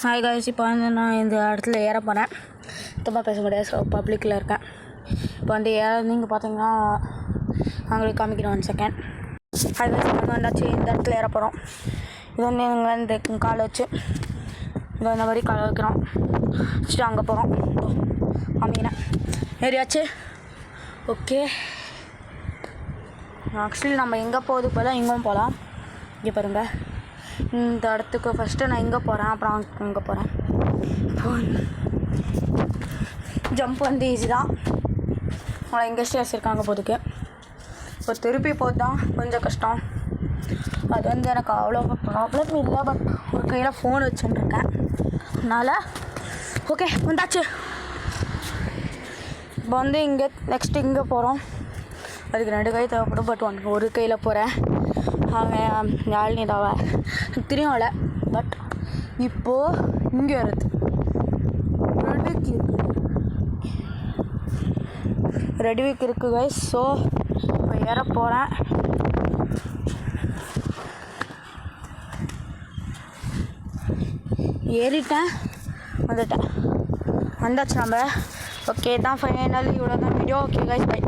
Hi guys, இப்போ வந்து நான் இந்த இடத்துல ஏற போகிறேன். சுத்தமாக பேச முடியாது, ஸோ பப்ளிக்கில் இருக்கேன். இப்போ வந்து நீங்கள் பார்த்தீங்கன்னா அவங்களுக்கு காமிக்கிறேன் 1 செகண்ட். ஹாய் காய்ஸ், இப்போ வந்தாச்சு, இந்த இடத்துல ஏற போகிறோம். இது வந்து எங்கள் இந்த கால் வச்சு இது இந்த மாதிரி கால் வைக்கிறோம், வச்சுட்டு அங்கே போகிறோம். காமிக்கிறேன், ஏறியாச்சு. ஓகே, ஆக்சுவலி நம்ம எங்கே போகுது போல இங்கும் போகலாம். இங்கே பாருங்கள், இந்த இடத்துக்கு ஃபஸ்ட்டு நான் இங்கே போகிறேன், அப்புறம் இங்கே போகிறேன். ஜம்ப் வந்து ஈஸி தான், அவளை எங்கே ஸ்டேர்ஸ் இருக்காங்க போதுக்கு. இப்போ திருப்பி போது தான் கொஞ்சம் கஷ்டம். அது வந்து எனக்கு அவ்வளோ ப்ராப்ளம் இல்லை, பட் ஒரு கையில் ஃபோன் வச்சுட்டுருக்கேன், அதனால் ஓகே வந்தாச்சு. இப்போ வந்து இங்கே நெக்ஸ்ட்டு இங்கே போகிறோம். அதுக்கு 2 கை தேவைப்படும், பட் ஒரு கையில் போகிறேன். அவன் யாழ்னி தாவ தெரியும் அவளை, பட் இப்போது இங்கே வருது ரெடி வீக் இருக்குது கைஸ். ஸோ இப்போ ஏற போகிறேன். ஏறிட்டேன், வந்தாச்சு நம்ம. ஓகே தான் ஃபைனலி இவ்வளோ தான் வீடியோ. Okay guys, by.